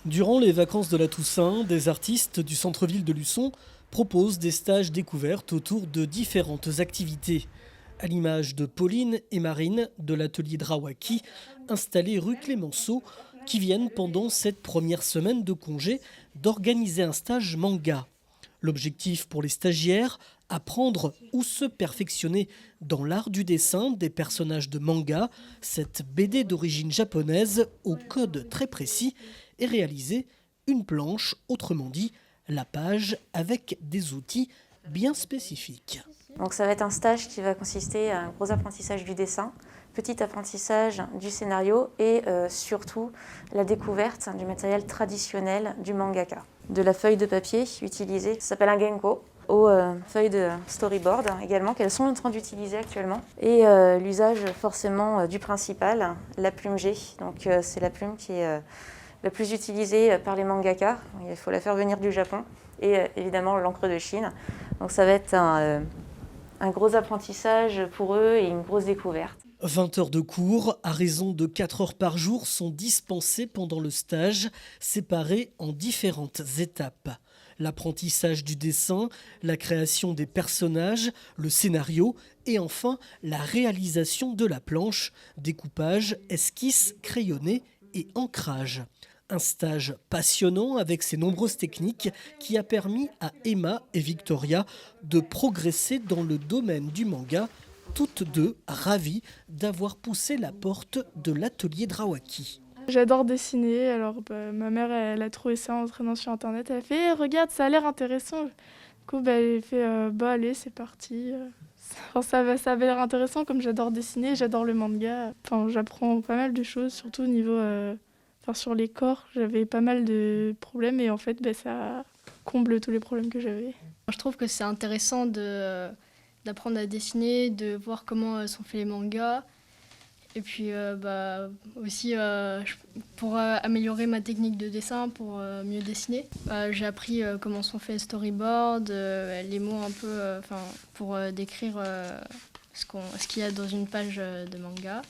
Durant les vacances de la Toussaint, des artistes du centre-ville de Luçon proposent des stages découvertes autour de différentes activités. À l'image de Pauline et Marine de l'atelier Drawaki, installé rue Clémenceau, qui viennent pendant cette première semaine de congé d'organiser un stage manga. L'objectif pour les stagiaires, apprendre ou se perfectionner dans l'art du dessin des personnages de manga, cette BD d'origine japonaise au code très précis, et réaliser une planche, autrement dit la page, avec des outils bien spécifiques. Donc ça va être un stage qui va consister à un gros apprentissage du dessin, petit apprentissage du scénario et surtout la découverte du matériel traditionnel du mangaka. De la feuille de papier utilisée, ça s'appelle un genko, aux feuilles de storyboard également, qu'elles sont en train d'utiliser actuellement. Et l'usage forcément du principal, la plume G. Donc c'est la plume qui est la plus utilisée par les mangakas. Il faut la faire venir du Japon. Et évidemment l'encre de Chine. Donc ça va être un gros apprentissage pour eux et une grosse découverte. 20 heures de cours, à raison de 4 heures par jour, sont dispensées pendant le stage, séparées en différentes étapes. L'apprentissage du dessin, la création des personnages, le scénario et enfin la réalisation de la planche, découpage, esquisse, crayonné et ancrage. Un stage passionnant avec ses nombreuses techniques qui a permis à Emma et Victoria de progresser dans le domaine du manga, toutes deux ravies d'avoir poussé la porte de l'atelier Drawaki. J'adore dessiner, alors ma mère elle a trouvé ça en traînant sur internet, elle a fait regarde ça a l'air intéressant. Du coup j'ai fait allez c'est parti. Ça avait l'air intéressant comme j'adore dessiner, j'adore le manga. Enfin, j'apprends pas mal de choses, surtout au niveau sur les corps, j'avais pas mal de problèmes et en fait ça comble tous les problèmes que j'avais. Je trouve que c'est intéressant d'apprendre à dessiner, de voir comment sont faits les mangas. Et puis aussi pour améliorer ma technique de dessin, pour mieux dessiner. J'ai appris comment sont faits les storyboards, les mots un peu pour décrire ce qu'il y a dans une page de manga.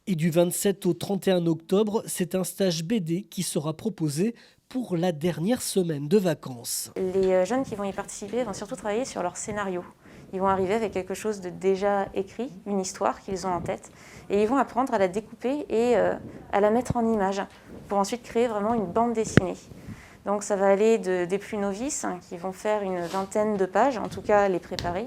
Et du 27 au 31 octobre, c'est un stage BD qui sera proposé pour la dernière semaine de vacances. Les jeunes qui vont y participer vont surtout travailler sur leur scénario. Ils vont arriver avec quelque chose de déjà écrit, une histoire qu'ils ont en tête, et ils vont apprendre à la découper et à la mettre en image pour ensuite créer vraiment une bande dessinée. Donc ça va aller des plus novices qui vont faire une vingtaine de pages, en tout cas les préparer.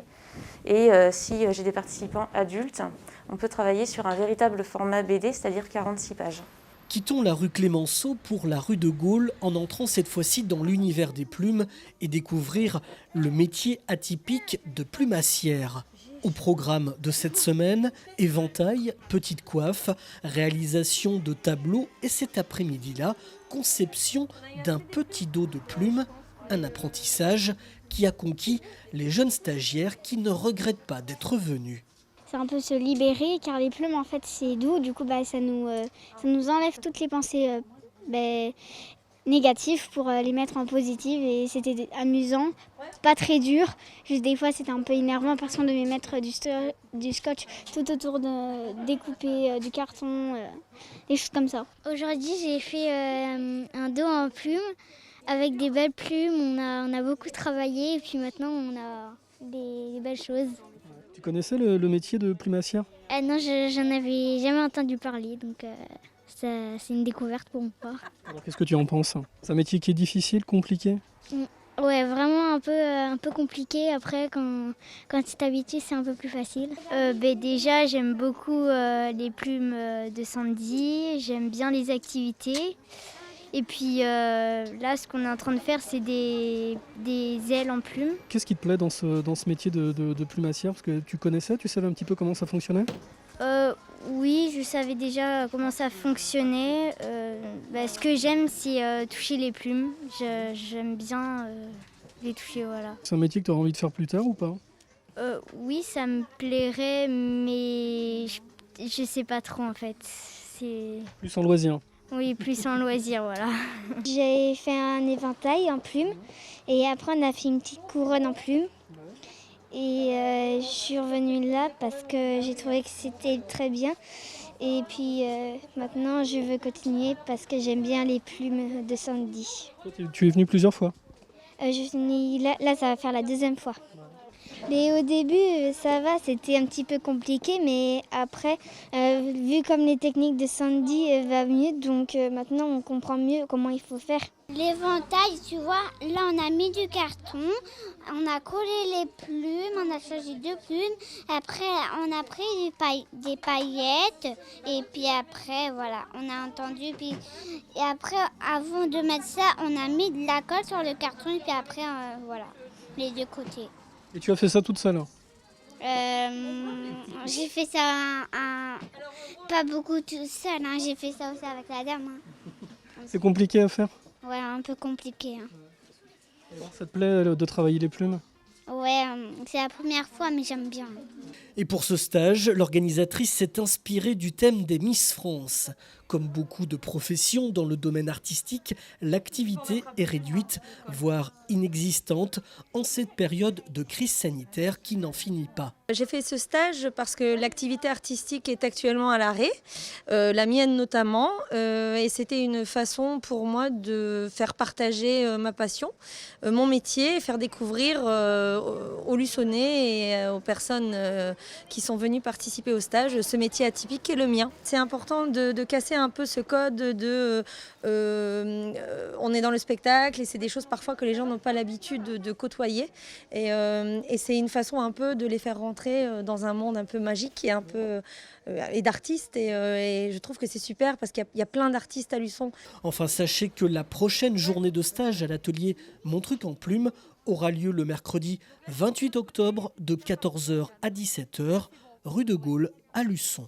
Et si j'ai des participants adultes, on peut travailler sur un véritable format BD, c'est-à-dire 46 pages. Quittons la rue Clémenceau pour la rue de Gaulle en entrant cette fois-ci dans l'univers des plumes et découvrir le métier atypique de plumassière. Au programme de cette semaine, éventail, petite coiffe, réalisation de tableaux et cet après-midi-là, conception d'un petit dos de plumes, un apprentissage qui a conquis les jeunes stagiaires qui ne regrettent pas d'être venus. C'est un peu se libérer car les plumes en fait c'est doux, du coup ça nous enlève toutes les pensées négatives pour les mettre en positive et c'était amusant, pas très dur, juste des fois c'était un peu énervant parce qu'on devait mettre du scotch tout autour de découper du carton, des choses comme ça. Aujourd'hui j'ai fait un dos en plumes avec des belles plumes, on a beaucoup travaillé et puis maintenant on a des belles choses. Tu connaissais le métier de plumassière ? Non, j'en avais jamais entendu parler, donc c'est une découverte pour moi. Alors qu'est-ce que tu en penses ? C'est un métier qui est difficile, compliqué ? Ouais, vraiment un peu compliqué. Après, quand tu t'habitues, c'est un peu plus facile. Déjà, j'aime beaucoup les plumes de Sandy, j'aime bien les activités. Et puis là, ce qu'on est en train de faire, c'est des ailes en plumes. Qu'est-ce qui te plaît dans ce métier de plumassière ? Parce que tu connaissais, tu savais un petit peu comment ça fonctionnait ? Oui, je savais déjà comment ça fonctionnait. Ce que j'aime, c'est toucher les plumes. J'aime bien les toucher, voilà. C'est un métier que tu auras envie de faire plus tard ou pas ? Oui, ça me plairait, mais je sais pas trop en fait. Plus en loisir. Oui, plus en loisir, voilà. J'ai fait un éventail en plumes et après on a fait une petite couronne en plumes. Et je suis revenue là parce que j'ai trouvé que c'était très bien. Et puis maintenant, je veux continuer parce que j'aime bien les plumes de Sandy. Tu es venu plusieurs fois. Là, ça va faire la 2e fois. Mais au début, ça va, c'était un petit peu compliqué, mais après, vu comme les techniques de Sandy va mieux, donc maintenant on comprend mieux comment il faut faire. L'éventail, tu vois, là on a mis du carton, on a collé les plumes, on a choisi 2 plumes, après on a pris des paillettes, et puis après, voilà, on a entendu, et après, avant de mettre ça, on a mis de la colle sur le carton, et puis après, voilà, les 2 côtés. Et tu as fait ça toute seule? J'ai fait ça pas beaucoup tout seul, hein. J'ai fait ça aussi avec la dame. C'est compliqué à faire? Ouais, un peu compliqué. Hein. Ça te plaît de travailler les plumes? Ouais, c'est la première fois, mais j'aime bien. Et pour ce stage, l'organisatrice s'est inspirée du thème des Miss France. Comme beaucoup de professions dans le domaine artistique, l'activité est réduite, voire inexistante, en cette période de crise sanitaire qui n'en finit pas. J'ai fait ce stage parce que l'activité artistique est actuellement à l'arrêt, la mienne notamment, et c'était une façon pour moi de faire partager ma passion, mon métier, faire découvrir aux Luçonnais et aux personnes qui sont venues participer au stage ce métier atypique qui est le mien. C'est important de casser un peu ce code de on est dans le spectacle et c'est des choses parfois que les gens n'ont pas l'habitude de côtoyer et c'est une façon un peu de les faire rentrer dans un monde un peu magique et un peu et d'artistes et je trouve que c'est super parce qu'il y a plein d'artistes à Luçon. Enfin, sachez que la prochaine journée de stage à l'atelier Mon Truc en Plume aura lieu le mercredi 28 octobre de 14h à 17h, rue de Gaulle à Luçon.